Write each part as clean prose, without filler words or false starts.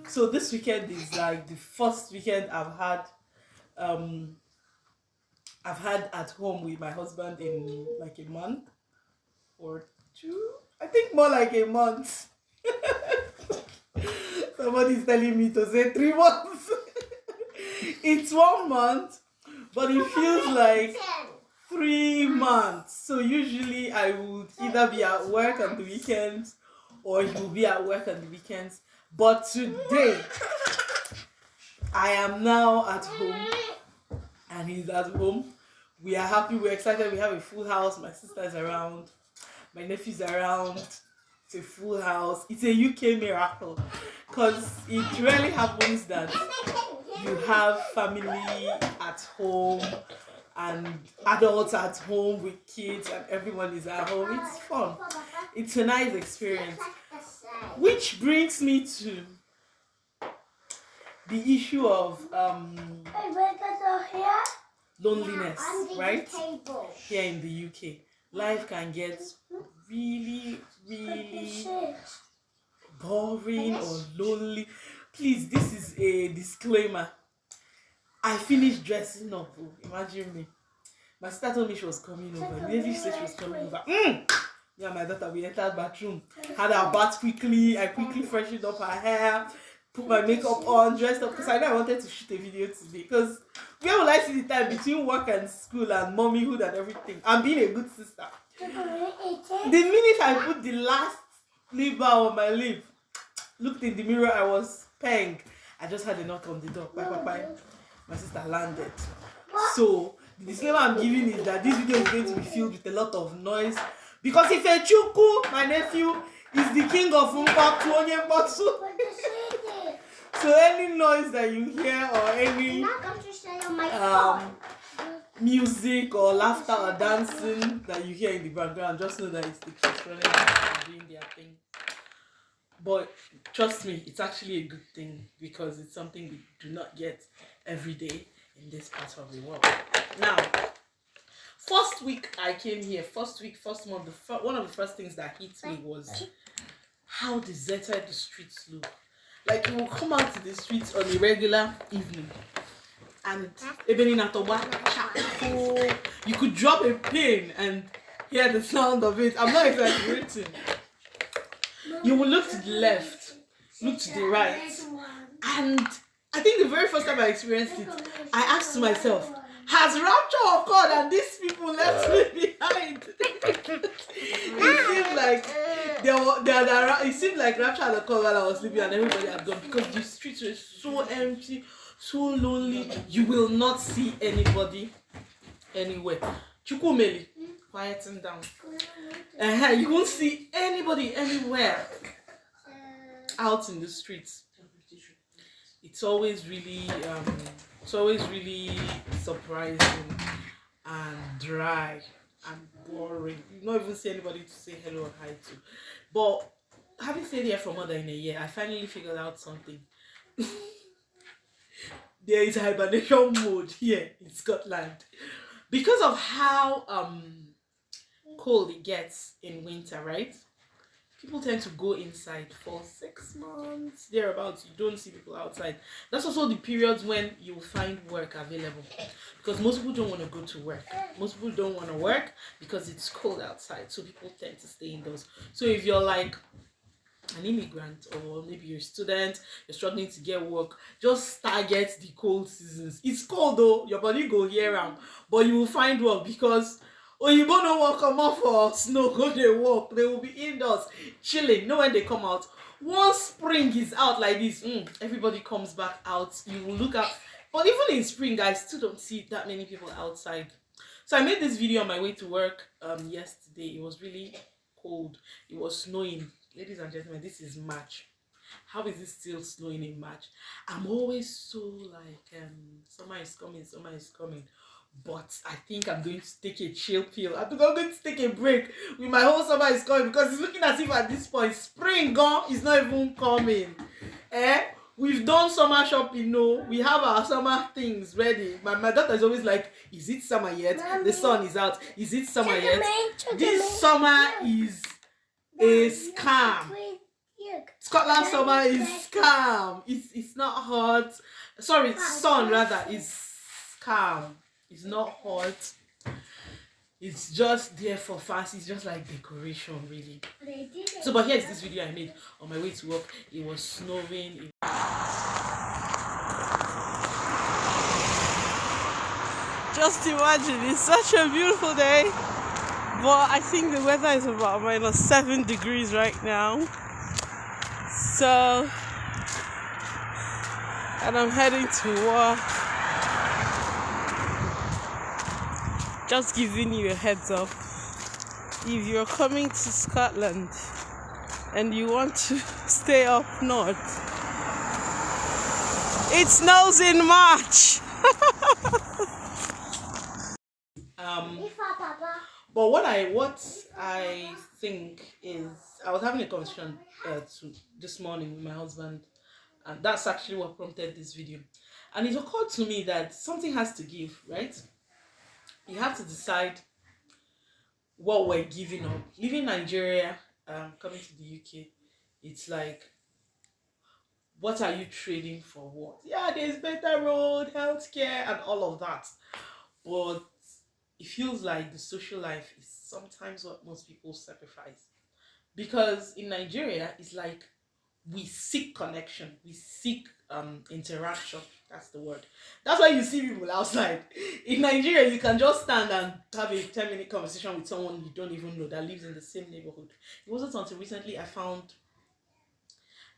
So this weekend is like the first weekend um I've had at home with my husband in like a month or two. I think more like a month. Somebody's telling me to say 3 months. It's 1 month, but it feels like 3 months. So usually I would either be at work on the weekends or he will be at work on the weekends. But today I am now at home and he's at home. We are happy, we're excited, we have a full house. My sister's around, my nephew's around. It's a full house. It's a UK miracle because it rarely happens that you have family at home and adults at home with kids and everyone is at home. It's fun. It's a nice experience. Which brings me to the issue of loneliness, right? Here in the UK, life can get really, really boring or lonely. Please, this is a disclaimer. I finished dressing up. Imagine me. My sister told me she was coming over. Immediately she said she was coming over. Me and my daughter, we entered bathroom, had our bath quickly. I quickly freshened up her hair, put my makeup on, dressed up because I know I wanted to shoot a video today. Because where will I see the time between work and school and mommyhood and everything? I'm being a good sister. The minute I put the last lip balm on my lip, looked in the mirror, I was paying. I just had a knock on the door. Bye, bye, bye. My sister landed. So the disclaimer I'm giving is that this video is going to be filled with a lot of noise because Ifechuku, my nephew, is the king of Mpaktu Onye Mpaktu. So any noise that you hear or any music or laughter or dancing that you hear in the background, just know that it's the kids running around and doing their thing. But trust me, it's actually a good thing because it's something we do not get every day in this part of the world. Now, first week I came here, first month, one of the first things that hit me was how deserted the streets look. Like you will come out to the streets on a regular evening and you could drop a pin and hear the sound of it. I'm not exaggerating. You will look to the left, look to the right, and I think the very first time I experienced it, I asked myself, has rapture occurred and these people left me behind? It seemed like rapture had occurred while I was sleeping and everybody had gone because the streets were so empty, so lonely. You will not see anybody anywhere. Chukwumeli, quieten down. You won't see anybody anywhere out in the streets. It's always really surprising and dry and boring. You don't even see anybody to say hello or hi to. But having stayed here for more than a year, I finally figured out something. There is hibernation mode here in Scotland because of how cold it gets in winter, right? People tend to go inside for 6 months, thereabouts. You don't see people outside. That's also the periods when you'll find work available because most people don't want to go to work. Most people don't want to work because it's cold outside, so people tend to stay indoors. So if you're like an immigrant or maybe you're a student, you're struggling to get work, just target the cold seasons. It's cold though, your body go year round, but you will find work because you no wan come out for snow go dey work. They will be indoors chilling. You know when they come out, once spring is out like this, everybody comes back out. You will look out, but even in spring I still don't see that many people outside. So I made this video on my way to work yesterday. It was really cold, it was snowing. Ladies and gentlemen, this is March. How is it still snowing in March? I'm always so like summer is coming. But I think I'm going to take a chill pill. I think I'm going to take a break with my whole summer is coming because it's looking as if at this point spring gone is not even coming. We've done summer shopping, no. We have our summer things ready. My daughter is always like, is it summer yet? Mommy, the sun is out. Is it summer yet? This summer is a scam. Scotland summer is calm. It's not hot. Sorry, sun rather is calm. It's not hot. It's just there for fast. It's just like decoration, really. So, but here's this video I made on my way to work. It was snowing. Just imagine, it's such a beautiful day. But I think the weather is about -7 degrees right now. So, and I'm heading to work. Just giving you a heads up. If you're coming to Scotland and you want to stay up north, it snows in March. But what I think is, I was having a conversation this morning with my husband, and that's actually what prompted this video. And it occurred to me that something has to give, right? You have to decide what we're giving up. Leaving Nigeria, coming to the UK, it's like, what are you trading for what? Yeah, there's better road, healthcare, and all of that. But it feels like the social life is sometimes what most people sacrifice. Because in Nigeria, it's like we seek connection, we seek interaction. That's the word. That's why you see people outside. In Nigeria, you can just stand and have a 10-minute conversation with someone you don't even know that lives in the same neighborhood. It wasn't until recently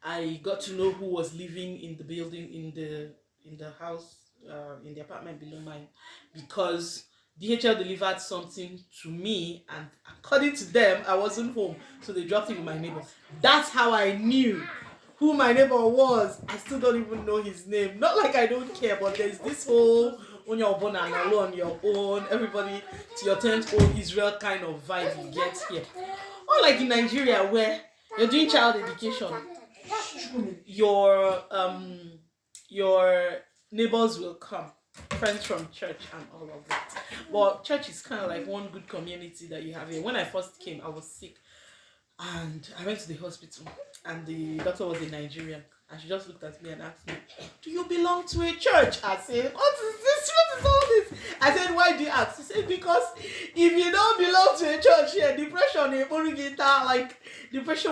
I got to know who was living in the building, in the house, in the apartment below mine, because DHL delivered something to me, and according to them, I wasn't home, so they dropped it with my neighbor. That's how I knew who my neighbor was. I still don't even know his name. Not like I don't care, but there's this whole on your own and alone on your own, everybody to your tent, old Israel kind of vibe you get here. Unlike in Nigeria, where you're doing child education, your neighbors will come, friends from church and all of that. But church is kind of like one good community that you have here. When I first came, I was sick, and I went to the hospital, and the doctor was a Nigerian, and she just looked at me and asked me, "Do you belong to a church?" I said, "What is this? What is all this?" I said, "Why do you ask?" She said, "Because if you don't belong to a church here, depression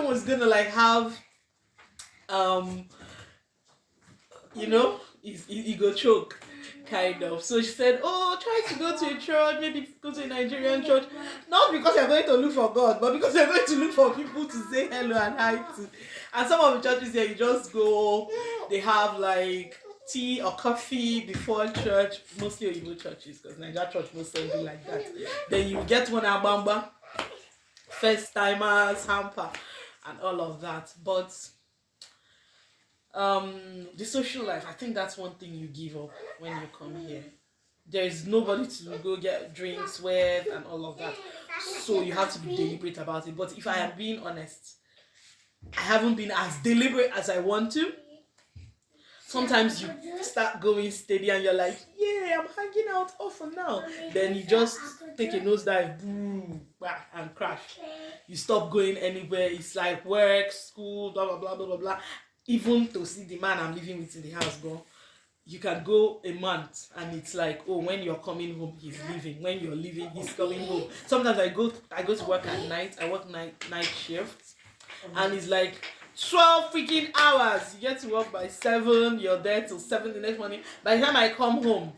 was gonna like have you go choke, kind of." So she said, "Oh, try to go to a church, maybe go to a Nigerian church. Not because you're going to look for God, but because you're going to look for people to say hello and hi to." And some of the churches here, you just go, they have like tea or coffee before church, mostly Oyibo churches, because Nigeria church most something like that. Then you get one abamba, first timers, hamper, and all of that. But the social life, I think that's one thing you give up when you come here. There is nobody to go get drinks with and all of that, so you have to be deliberate about it. But if I am being honest, I haven't been as deliberate as I want to. Sometimes you start going steady and you're like, yeah, I'm hanging out off for now. Then you just take a nosedive, boom, and crash. You stop going anywhere. It's like work, school, blah blah blah blah blah blah. Even to see the man I'm living with in the house go, you can go a month and it's like, oh, when you're coming home, he's leaving. When you're leaving, he's coming home. Sometimes I go to work at night. I work night shifts, and it's like 12 freaking hours. You get to work by 7. You're there till 7 the next morning. By the time I come home,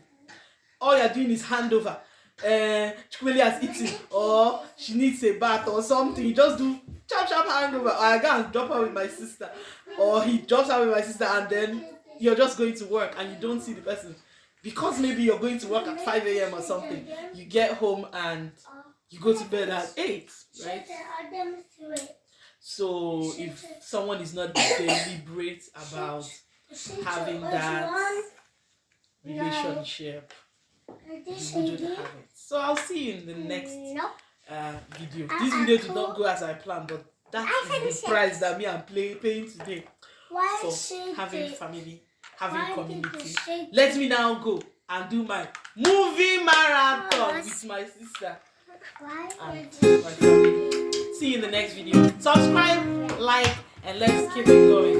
all you're doing is handover. Chukweli has eaten, or she needs a bath or something. You just do sharp handover. Or I go and drop her with my sister, or he drops her with my sister, and then you're just going to work and you don't see the person because maybe you're going to work at 5 a.m. or something. You get home and you go to bed at 8, right? So if someone is not deliberate about having that relationship, you wouldn't have it. So I'll see you in the next video. This video did not go as I planned, but that is the price that me I'm paying today for having family, having community. Let me now go and do my movie marathon with my sister and my family. See you in the next video. Subscribe, like, and let's keep it going.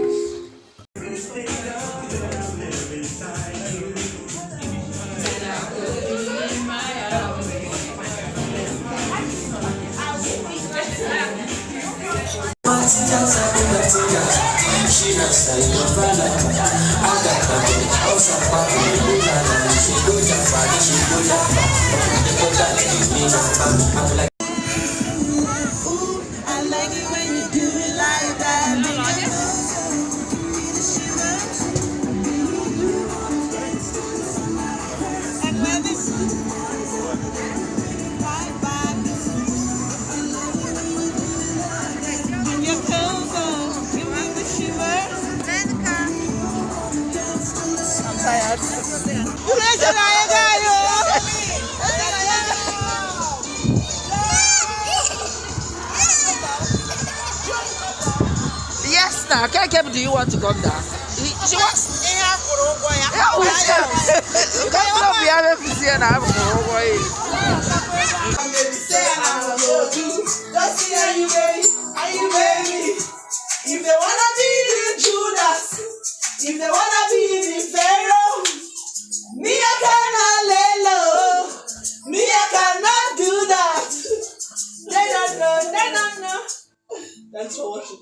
Yes, now, do you want to come down? She wants. You can't be having to see an apple. If they wanna be the Judas, if they wanna be the Pharaoh, me I cannot lay low. Me I cannot do that. They don't know. Thanks for watching.